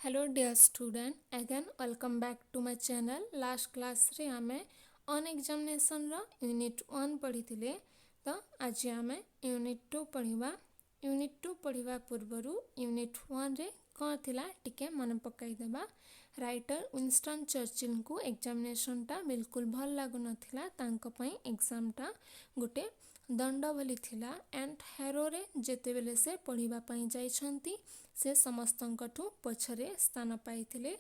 Hello dear student, again welcome back to my channel. Last class रे आमे on examination रा unit 1 पढ़िथिले तो आज आमे unit 2 पढ़िबा। unit 2 पढ़िबा पूर्वरु unit 1 रे कौन थिला टिके मन पकाई देबा। राइटर विंस्टन चर्चिल को एग्जामिनेशन टा बिल्कुल भल लागु नथिला, तांको पई एग्जाम टा गोटे दंड भली थिला। एंड हेरो रे जेते बेले से पढ़िबा पई जाइछंती से समस्तंकठू पछरे स्थान पाइथिले।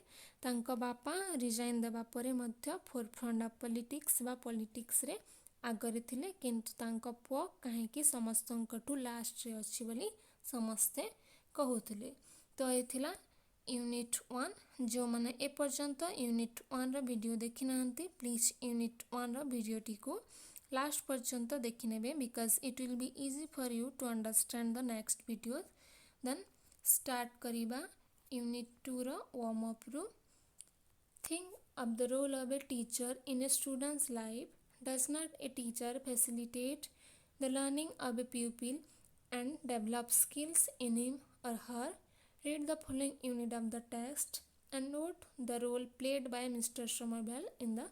तांको बापा रिजाइन देबा परे मध्य फोरफ्रंट ऑफ पॉलिटिक्स बा पॉलिटिक्स रे आगरे थिले, किंतु तांको पुओ काहेकि समस्तंकठू लास्ट रे अछि बोली समस्ते कहउथिले। तो एथिला यूनिट 1 जो माने ए पर्यंत यूनिट 1 रो वीडियो देखि नांती प्लीज यूनिट 1 रो वीडियो टी को लास्ट पर्यंत देखि नेबे, because it will be easy for you to understand the next video. Then start करिबा यूनिट 2 रो वार्म अप रो। Think of the role of a teacher in a students life. Does not a teacher facilitate the learning of a pupil and develop skills in him or her? Read the following unit of the text and note the role played by Mr. Somerville in the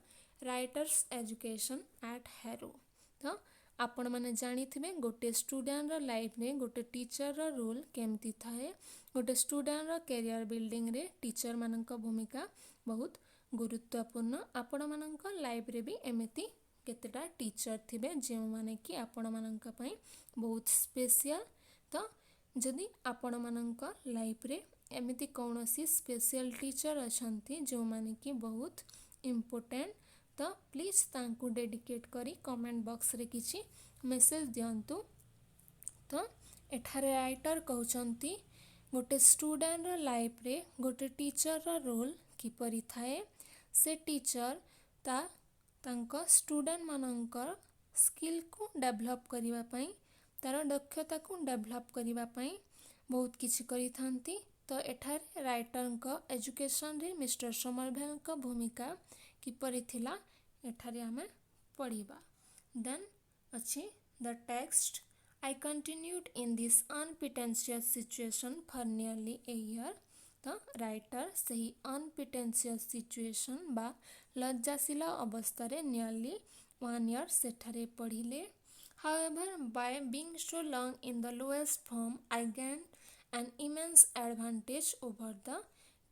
writer's education at Harrow. तो आपण माने जानी थिबे गोटे student रो life रे गोटे teacher रो role केमती थाए। गोटे स्टूडेंट रो करियर बिल्डिंग रे टीचर मानक भूमिका बहुत गुरुत्वपूर्ण। आपण मानक लाइफ रे भी एमिति केतेटा टीचर थिबे जे माने कि आपण मानक पई बहुत स्पेशल। तो जदि आपण मानक लाइफ रे एमिति कौनसी स्पेशल टीचर अछंती जो माने कि बहुत इम्पोर्टेंट, तो प्लीज तांकु डेडिकेट करी कमेंट बॉक्स रे किछि मेसेज दियंतु। तो एठारे राइटर कहउचंती गोटे स्टूडेंट रो लाइफ रे गोटे टीचर रो रोल किपरि थाए। से टीचर तांको स्टूडेंट मानकर स्किल को डेवलप करिवा पई, तार दक्षता को डेवलप करिवा पई बहुत किछि करि थांती। तो एठारे राइटर को एजुकेशन रे मिस्टर सोमरभेल को भूमिका किपरि थिला एठारे आमे पढ़िबा। देन अछि the text. I continued in this unpretentious situation for nearly a year. तो राइटर सही अनप्रिटेंशियस सिचुएशन बा लज्जाशील अवस्था रे nearly 1 year सेठारे पढ़िले। However, by being so long in the lowest form, I gained an immense advantage over the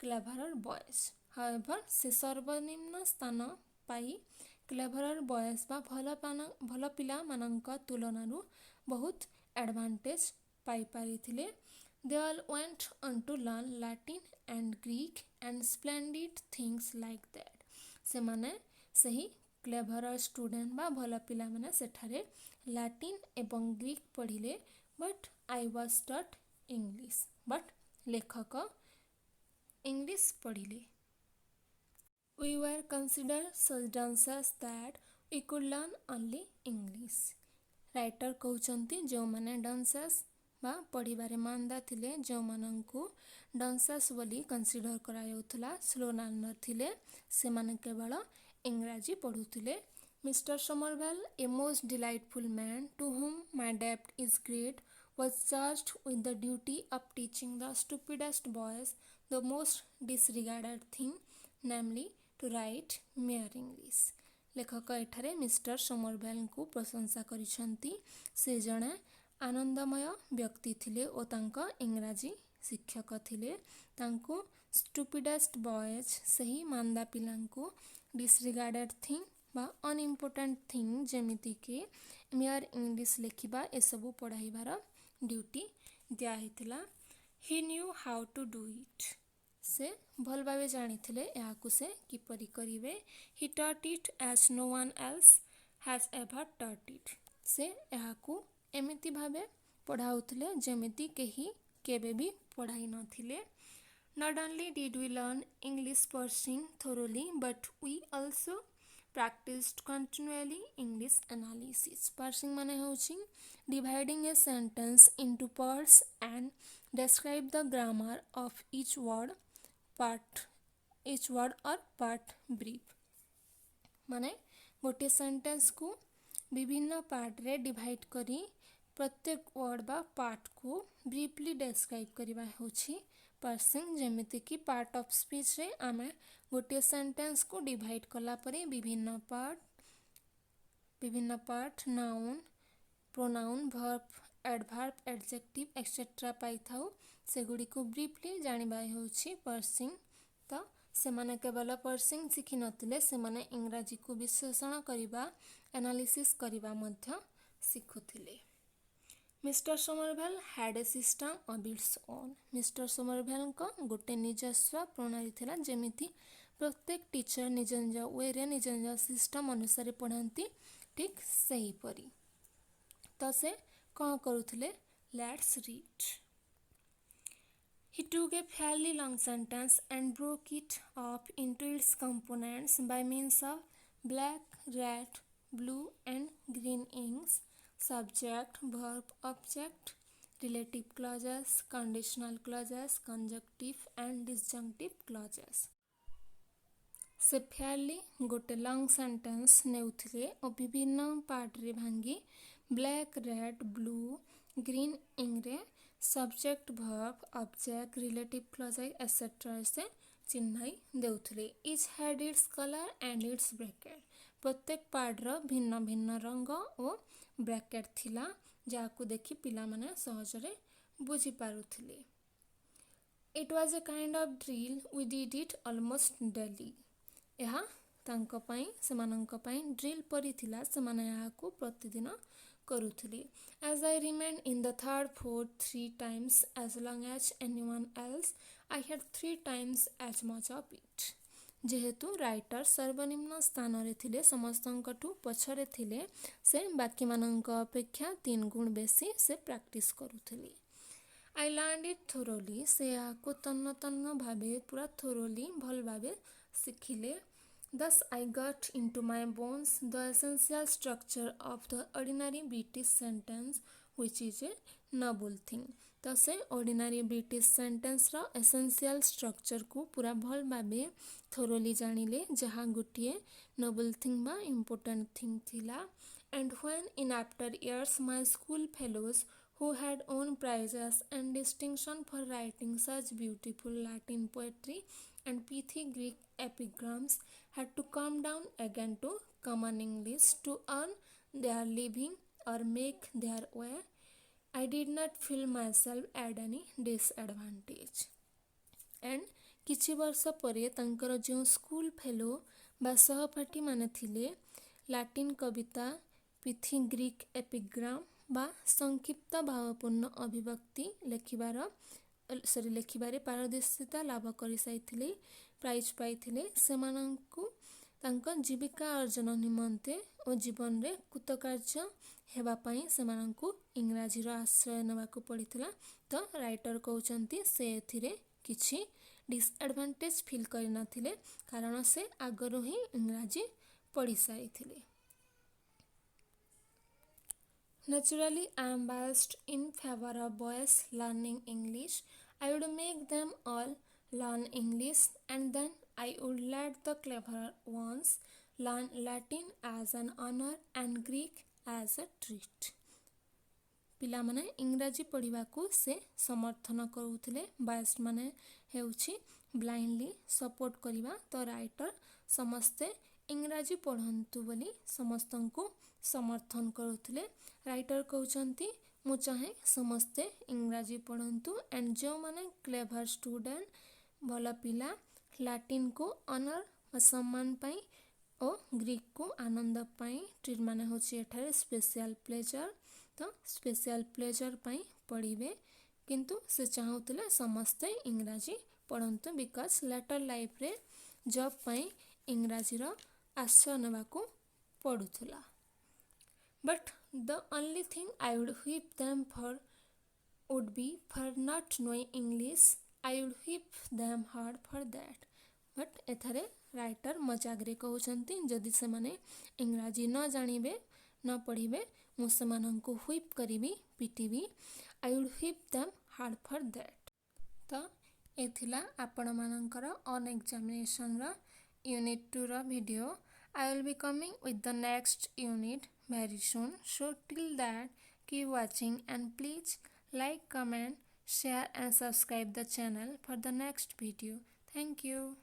cleverer boys. However, से सर्वनिम्न स्थान पाई क्लेभरर boys बा भल पिला मानक तुलनारू बहुत एडवांटेज पाई पारिथिले। They all went on to learn Latin and Greek and splendid things like that. से माने सही क्लेभरर स्टूडेंट बा भल पिला माने सेठारे लैटिन एवं ग्रीक पढ़िले, but I was taught English. But लेखक इंग्लिश पढ़िले। We were considered such dancers that we could learn only English. Writer कहउचंती जो माने डांसर्स बा पढ़िबारे मांदा थिले, जो माननकु डांसर्स बोली कंसीडर करायउथला, स्लो लर्नर थिले, से माने केवल इंग्रजी पढ़ुथिले। Mr. Somerville, a most delightful man to whom my debt is great, was charged with the duty of teaching the stupidest boys the most disregarded thing, namely to write mere English. लेखक एठारे mister Somervell को प्रशंसा करिसंती। से जणे आनंदमय व्यक्ति थिले ओ तांको इंग्रजी शिक्षक थिले। तांको स्टूपिडेस्ट बॉयज सही मांदा पिलांको डिसरिगार्डेड थिंग बा अनइम्पोर्टेंट थिंग जेमिति के मेयर इंग्लिश लेखिबा ए सबु पढ़ाइबार ड्यूटी दिया हितला। He knew how to do it. से भल भावे जानी थिले याकु से किपरि करिवे। He taught it as no one else has ever taught it. से याकु एमिति भावे पढ़ाउथिले जेमिति केही केबे भी पढ़ाई नथिले। Not only did we learn English parsing thoroughly, but we also practiced continually English analysis. Parsing माने होछि dividing a sentence into parts and describe the grammar of each word or part brief. माने गोटे sentence को विभिन्न part रे divide करी प्रत्येक word बा पार्ट को ब्रीफली डिस्क्राइब करिबा होछि पार्सिंग जेमिति कि पार्ट ऑफ स्पीच रे आमे गोटे सेंटेंस को डिवाइड कला परे विभिन्न part noun pronoun verb adverb adjective etcetera पाई थाउ सेगुडी को ब्रीफली जानिबा होछि पार्सिंग। तो सेमाने केवल पार्सिंग शिखि नथिले सेमाने इंग्राजी को विश्लेषण करिबा एनालिसिस करिबा मध्य शिखुथिले। Mr Somervell had a system of its own. Mr Somervell को गोटे निजस्व प्रणाली थिला जेमिति प्रत्येक टीचर निज निज वे रे निज निज सिस्टम अनुसार पढ़ाती ठीक सही परी। तो से कौन करुथिले let's read. He took a fairly long sentence and broke it up into its components by means of black, red, blue and green inks, subject, verb, object, relative clauses, conditional clauses, conjunctive and disjunctive clauses. से fairly गोटे long sentence नेउथिले और विभिन्न part रे भांगी black red blue green इंग्रे subject verb object relative clause etcetera से चिन्हाई देउथिले। Each had its colour and its bracket. प्रत्येक पार्ट रो भिन्न भिन्न रंग और ब्रैकेट थिला जाकु देखि पिला माने सहजरे बुझी पारुथिले। It was a kind of drill we did it almost daily. यह तांको पाई सेमानंको पाई ड्रिल परी थिला सेमाने याकु प्रतिदिन करुथिले। As I remained in the third fourth 3 times as long as anyone else, I had 3 times as much of it. जेहेतु writer सर्वनिम्न स्थान रे थिले समस्तंकठु पछरे थिले से बाकी मानंक अपेक्षा 3 गुण बेसी से practice करुथिले। I learned it thoroughly। से याकु तन्न तन्न भाबे पूरा thoroughly भल भाबे शिखिले। Thus I got into my bones the essential structure of the ordinary British sentence which is a noble thing। तो से ordinary British sentence रा essential structure को पूरा भल भाबे thoroughly जानिले जहाँ गोटिए noble thing बा important thing थिला। And when in after years my school fellows who had won prizes and distinction for writing such beautiful Latin poetry and pithy Greek epigrams had to come down again to common English to earn their living or make their way, I did not feel myself at any disadvantage। And किछि वर्ष परे तांकर जो school fellow बा सहपाठी माने थिले Latin कविता pithy Greek epigram बा संक्षिप्त भावपूर्ण अभिव्यक्ति लेखिबारे पारदर्शिता लाभ करि साइथिले प्राइज पाइथिले सेमानंकु तांका जीविका अर्जन निमंते और जीवन रे कृतकार्य हेबा पई सेमानंकु इंग्राजी रो आश्रय नेबाकु पड़िथिला। तो राइटर कहउचंती से एथिरे किछि डिसएडवांटेज फील करि नथिले कारण से आगरो ही इंग्राजी पढ़ि साइथिले। Naturally, I am biased in favor of boys learning English. I would make them all learn English and then I would let the clever ones learn Latin as an honor and Greek as a treat। पिला माने इंग्राजी पढ़िबा को से समर्थन करुथिले। Biased माने हेउछि blindly support करिबा। तो writer समस्ते इंग्राजी पढ़ंतु बोली समस्तंकु समर्थन करुथिले। राइटर कहउचंती मु चाहे समस्ते इंग्राजी पढ़ंतु एंड जो माने क्लेवर स्टूडेंट भला पिला लाटिन को ऑनर व सम्मान पाई और ग्रीक को आनंद पाई ट्रीट माने होछि एठारे स्पेशल प्लेजर। तो स्पेशल प्लेजर पाई पढ़िबे किंतु से चाहूतिले समस्ते इंग्राजी पढ़ंतु बिकॉज लेटर लाइफ रे जॉब पाई इंग्राजी रो आश्रय नेबाकू पड़ुथला। But the only thing I would whip them for would be for not knowing English. I would whip them hard for that। But एथारे writer मजाक रे कहउचंती जदि से माने इंग्राजी न जानिबे न पढ़िबे मु सेमानंकु whip करिबी पिटिबी। I would whip them hard for that। तो एथिला आपण मानकर ऑन एग्जामिनेशन रा यूनिट 2 रा video. I will be coming with the next unit very soon, so till that keep watching and please like, comment, share and subscribe the channel for the next video. Thank you.